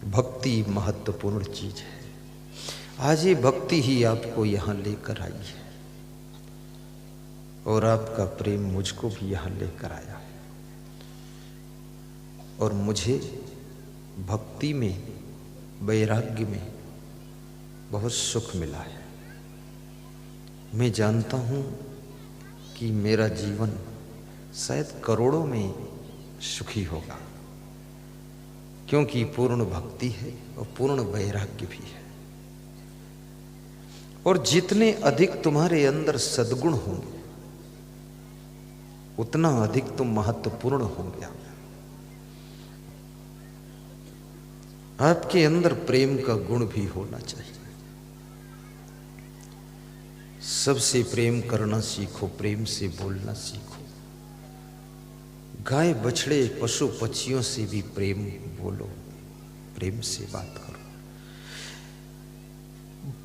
भक्ति महत्वपूर्ण चीज है। आज ये भक्ति ही आपको यहाँ लेकर आई है और आपका प्रेम मुझको भी यहाँ लेकर आया है। और मुझे भक्ति में, वैराग्य में बहुत सुख मिला है। मैं जानता हूँ कि मेरा जीवन शायद करोड़ों में सुखी होगा, क्योंकि पूर्ण भक्ति है और पूर्ण वैराग्य भी है। और जितने अधिक तुम्हारे अंदर सद्गुण होंगे उतना अधिक तुम महत्वपूर्ण होंगे। आपके अंदर प्रेम का गुण भी होना चाहिए। सबसे प्रेम करना सीखो, प्रेम से बोलना सीखो। गाय बछड़े पशु पक्षियों से भी प्रेम बोलो, प्रेम से बात करो।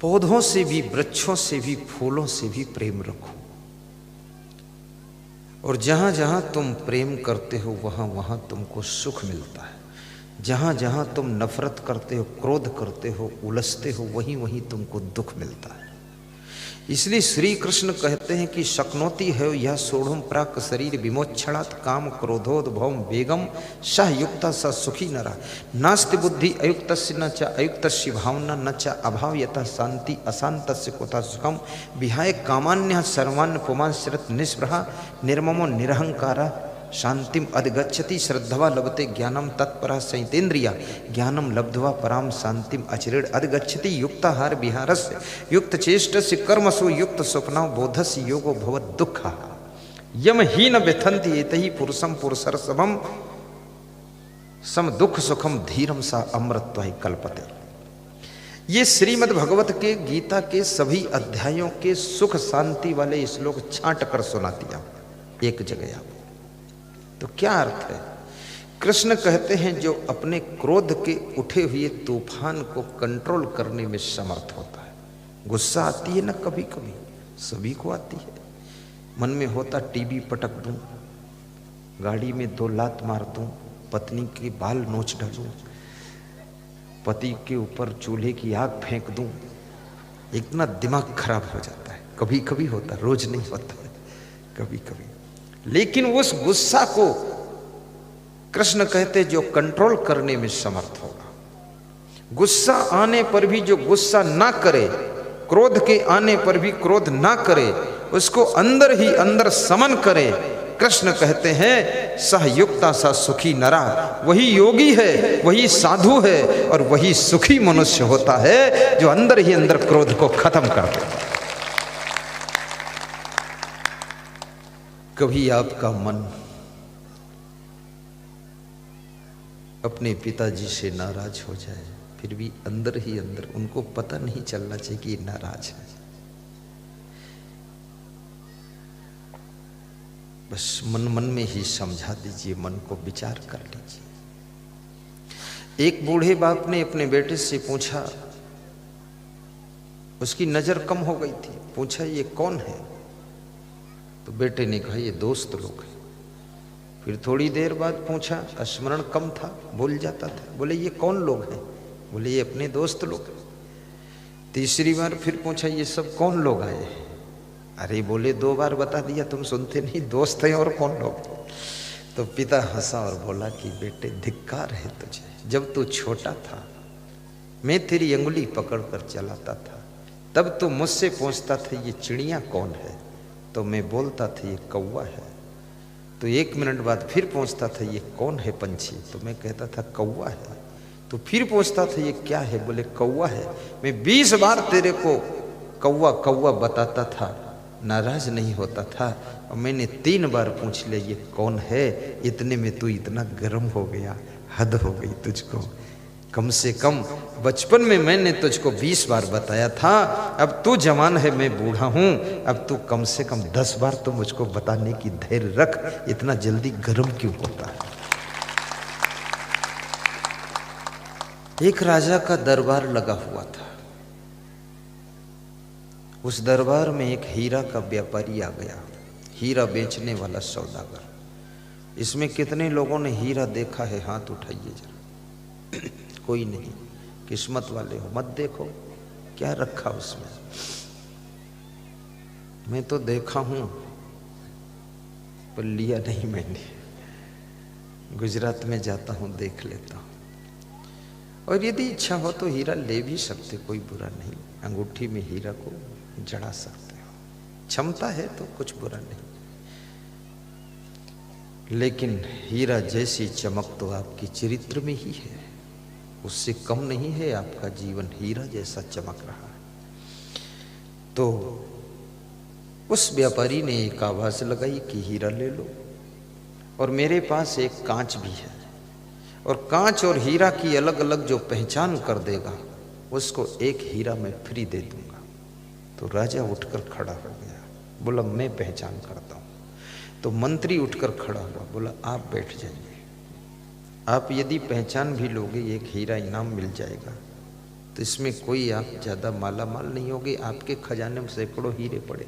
पौधों से भी, वृक्षों से भी, फूलों से भी प्रेम रखो। और जहां जहां तुम प्रेम करते हो वहां वहां तुमको सुख मिलता है। जहां जहां तुम नफरत करते हो, क्रोध करते हो, उलझते हो, वहीं वहीं तुमको दुख मिलता है। इसलिए श्री कृष्ण कहते हैं कि शक्नोति है यह सोढ़म प्राक शरीर विमोक्षणात् काम क्रोधोद्भवम वेगम सह युक्ता स सुखी नरा नास्ति बुद्धि अयुक्तस्य न च अयुक्तस्य भावना न च अभावयतः शांति अशांतस्य कुतः सुखम विहाय कामान्यः सर्वान् पुमांश्रत निस्पृहा निर्ममो निरहंकारा शांतिम अधिगच्छति श्रद्धवा लभते ज्ञानम तत्परा संयतेन्द्रिया ज्ञानम लब्ध्वा पराम शांतिम अचिरेण अधिगच्छति युक्ताहार विहारस्य युक्त चेष्टस्य कर्मसु युक्त स्वप्नौ बोधस्य योगो भवत् दुःखः यम हीन व्यथन्ति एतहि पुरुषम पुरुषर्षभम सम दुख सुखम धीरम सा अमृतत्वहि कल्पते। ये श्रीमद् भगवत के गीता के सभी अध्यायों के सुख शांति वाले श्लोक छांट कर सुना दिया एक जगह। आप तो क्या अर्थ है? कृष्ण कहते हैं जो अपने क्रोध के उठे हुए तूफान को कंट्रोल करने में समर्थ होता है। गुस्सा आती है ना कभी कभी, सभी को आती है। मन में होता टीवी पटक दूं, गाड़ी में 2 लात मार दूं, पत्नी के बाल नोच डालूं, पति के ऊपर चूल्हे की आग फेंक दूं। इतना दिमाग खराब हो जाता है। कभी कभी होता, रोज नहीं होता है, कभी कभी। लेकिन उस गुस्सा को कृष्ण कहते जो कंट्रोल करने में समर्थ होगा, गुस्सा आने पर भी जो गुस्सा ना करे, क्रोध के आने पर भी क्रोध ना करे, उसको अंदर ही अंदर समन करे, कृष्ण कहते हैं सहयुक्ता सा सुखी नरा, वही योगी है, वही साधु है और वही सुखी मनुष्य होता है जो अंदर ही अंदर क्रोध को खत्म कर देता है। कभी आपका मन अपने पिताजी से नाराज हो जाए, फिर भी अंदर ही अंदर उनको पता नहीं चलना चाहिए कि नाराज है। बस मन मन में ही समझा दीजिए, मन को विचार कर लीजिए। एक बूढ़े बाप ने अपने बेटे से पूछा, उसकी नजर कम हो गई थी, पूछा ये कौन है? तो बेटे ने कहा ये दोस्त लोग हैं। फिर थोड़ी देर बाद पूछा, स्मरण कम था, भूल जाता था, बोले ये कौन लोग हैं? बोले ये अपने दोस्त लोग हैं। तीसरी बार फिर पूछा ये सब कौन लोग आए हैं? अरे बोले 2 बार बता दिया, तुम सुनते नहीं, दोस्त हैं और कौन लोग। तो पिता हंसा और बोला कि बेटे धिक्कार है तुझे, जब तू छोटा था मैं तेरी अंगुली पकड़कर चलाता था, तब तू मुझसे पूछता था ये चिड़िया कौन है, तो मैं बोलता था ये कौवा है। तो 1 मिनट बाद फिर पूछता था ये कौन है पंछी, तो मैं कहता था कौवा है। तो फिर पूछता था ये क्या है, बोले कौवा है। मैं 20 बार तेरे को कौवा कौवा बताता था, नाराज नहीं होता था। और मैंने 3 बार पूछ लिया ये कौन है, इतने में तू इतना गर्म हो गया, हद हो गई तुझको। कम से कम बचपन में मैंने तुझको 20 बार बताया था, अब तू जवान है, मैं बूढ़ा हूं, अब तू कम से कम 10 बार तो मुझको बताने की धैर्य रख, इतना जल्दी गर्म क्यों होता है। एक राजा का दरबार लगा हुआ था। उस दरबार में एक हीरा का व्यापारी आ गया, हीरा बेचने वाला सौदागर। इसमें कितने लोगों ने हीरा देखा है, हाथ उठाइए जरा। कोई नहीं। किस्मत वाले हो, मत देखो क्या रखा उसमें। मैं तो देखा हूं पर लिया नहीं मैंने। गुजरात में जाता हूं, देख लेता हूं। और यदि इच्छा हो तो हीरा ले भी सकते, कोई बुरा नहीं। अंगूठी में हीरा को जड़ा सकते हो, क्षमता है तो कुछ बुरा नहीं। लेकिन हीरा जैसी चमक तो आपकी चरित्र में ही है, उससे कम नहीं है आपका जीवन। हीरा जैसा चमक रहा है। तो उस व्यापारी ने एक आवाज लगाई कि हीरा ले लो, और मेरे पास एक कांच भी है, और कांच और हीरा की अलग अलग जो पहचान कर देगा उसको एक हीरा मैं फ्री दे दूंगा। तो राजा उठकर खड़ा हो गया, बोला मैं पहचान करता हूं। तो मंत्री उठकर खड़ा हुआ, बोला आप बैठ जाइए। आप यदि पहचान भी लोगे एक हीरा इनाम मिल जाएगा। तो इसमें कोई आप ज्यादा माला माल नहीं होगे, आपके खजाने में सैकड़ों हीरे पड़े।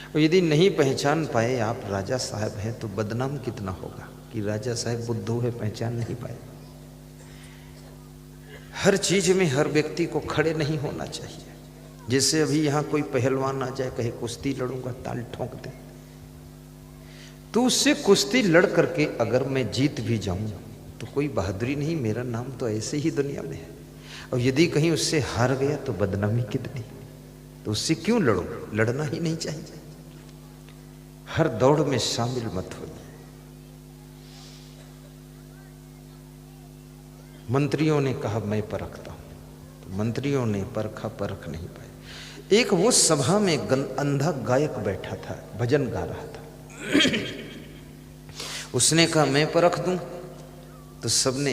और यदि नहीं पहचान पाए आप राजा साहब हैं तो बदनाम कितना होगा कि राजा साहब बुद्धू है, पहचान नहीं पाए। हर चीज में हर व्यक्ति को खड़े नहीं होना चाहिए। जैसे अभी यहां कोई पहलवान आ जाए, कहे कुश्ती लड़ूंगा, ताल ठोंक दे, तो उससे कुश्ती लड़ करके अगर मैं जीत भी जाऊं तो कोई बहादुरी नहीं, मेरा नाम तो ऐसे ही दुनिया में है। और यदि कहीं उससे हार गया तो बदनामी कितनी। तो उससे क्यों लड़ो, लड़ना ही नहीं चाहिए। हर दौड़ में शामिल मत होइए। मंत्रियों ने कहा मैं परखता हूं। तो मंत्रियों ने परखा, परख नहीं पाए। एक वो सभा में अंधा गायक बैठा था, भजन गा रहा था। उसने कहा मैं परख दूं। तो सबने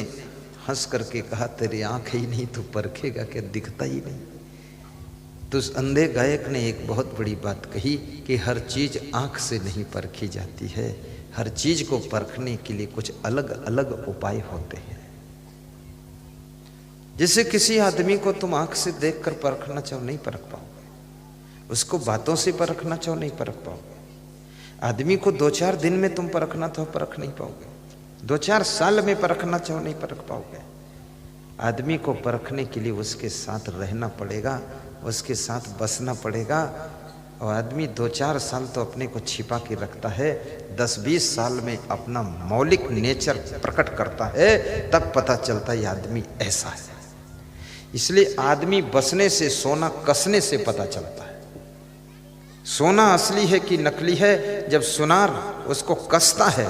हंस करके कहा तेरी आंख ही नहीं तो परखेगा क्या, दिखता ही नहीं। तो उस अंधे गायक ने एक बहुत बड़ी बात कही कि हर चीज आंख से नहीं परखी जाती है, हर चीज को परखने के लिए कुछ अलग अलग उपाय होते हैं। जैसे किसी आदमी को तुम आंख से देखकर परखना चाहो, नहीं परख पाओगे। उसको बातों से परखना चाहो, नहीं परख पाओगे। आदमी को 2-4 दिन में तुम परखना चाहो, परख नहीं पाओगे। 2-4 साल में परखना चाहो, नहीं परख पाओगे। आदमी को परखने के लिए उसके साथ रहना पड़ेगा, उसके साथ बसना पड़ेगा। और आदमी 2-4 साल तो अपने को छिपा के रखता है, 10-20 साल में अपना मौलिक नेचर प्रकट करता है, तब पता चलता है ये आदमी ऐसा है। इसलिए आदमी बसने से, सोना कसने से पता चलता है सोना असली है कि नकली है। जब सुनार उसको कसता है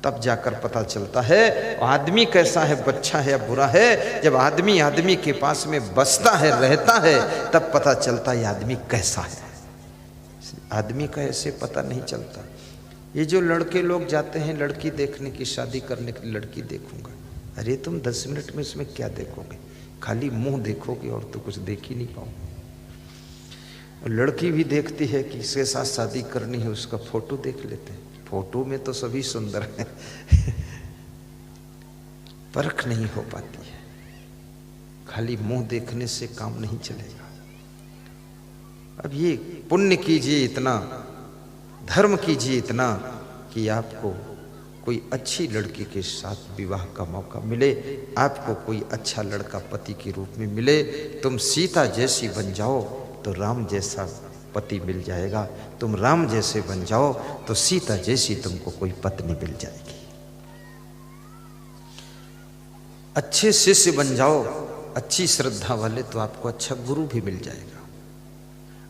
तब जाकर पता चलता है आदमी कैसा है, अच्छा है या बुरा है। जब आदमी आदमी के पास में बसता है, रहता है, तब पता चलता है आदमी कैसा है। आदमी का ऐसे पता नहीं चलता। ये जो लड़के लोग जाते हैं लड़की देखने की, शादी करने की, लड़की देखूंगा, अरे तुम 10 मिनट में इसमें क्या देखोगे, खाली मुंह देखोगे और तो कुछ देख ही नहीं पाओगे। लड़की भी देखती है कि इसके साथ शादी करनी है, उसका फोटो देख लेते हैं, फोटो में तो सभी सुंदर हैं। परख नहीं हो पाती है, खाली मुंह देखने से काम नहीं चलेगा। अब ये पुण्य कीजिए इतना, धर्म कीजिए इतना कि आपको कोई अच्छी लड़की के साथ विवाह का मौका मिले, आपको कोई अच्छा लड़का पति के रूप में मिले। तुम सीता जैसी बन जाओ तो राम जैसा पति मिल जाएगा, तुम राम जैसे बन जाओ तो सीता जैसी तुमको कोई पत्नी मिल जाएगी। अच्छे शिष्य बन जाओ, अच्छी श्रद्धा वाले, तो आपको अच्छा गुरु भी मिल जाएगा।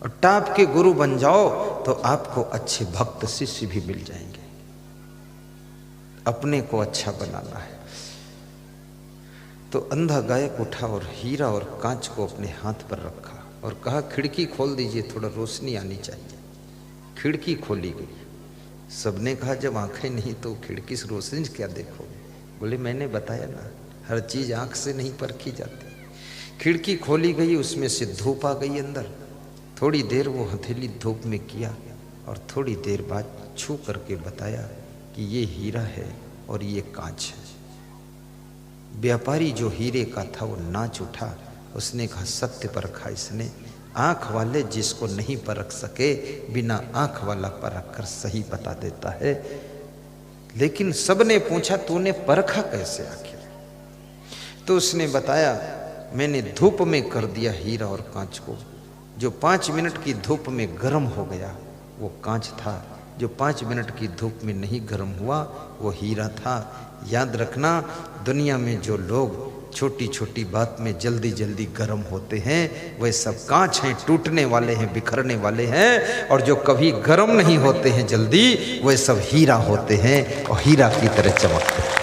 और टाप के गुरु बन जाओ तो आपको अच्छे भक्त शिष्य भी मिल जाएंगे। अपने को अच्छा बनाना है। तो अंधा गायक उठा और हीरा और कांच को अपने हाथ पर रखा और कहा खिड़की खोल दीजिए, थोड़ा रोशनी आनी चाहिए। खिड़की खोली गई। सबने कहा जब आंखें नहीं तो खिड़की से रोशनी क्या देखोगे। बोले मैंने बताया ना, हर चीज आंख से नहीं परखी जाती। खिड़की खोली गई, उसमें से धूप आ गई अंदर। थोड़ी देर वो हथेली धूप में किया और थोड़ी देर बाद छू करके बताया कि ये हीरा है और ये कांच है। व्यापारी जो हीरे का था वो नाच उठा। उसने कहा सत्य परखा इसने। आंख वाले जिसको नहीं परख सके, बिना आंख वाला परख कर सही बता देता है। लेकिन सबने पूछा तूने परखा कैसे आखिर। तो उसने बताया, मैंने धूप में कर दिया हीरा और कांच को। जो 5 मिनट की धूप में गर्म हो गया वो कांच था, जो 5 मिनट की धूप में नहीं गर्म हुआ वो हीरा था। याद रखना, दुनिया में जो लोग छोटी छोटी बात में जल्दी जल्दी गर्म होते हैं वे सब कांच हैं, टूटने वाले हैं, बिखरने वाले हैं। और जो कभी गर्म नहीं होते हैं जल्दी, वे सब हीरा होते हैं और हीरा की तरह चमकते हैं।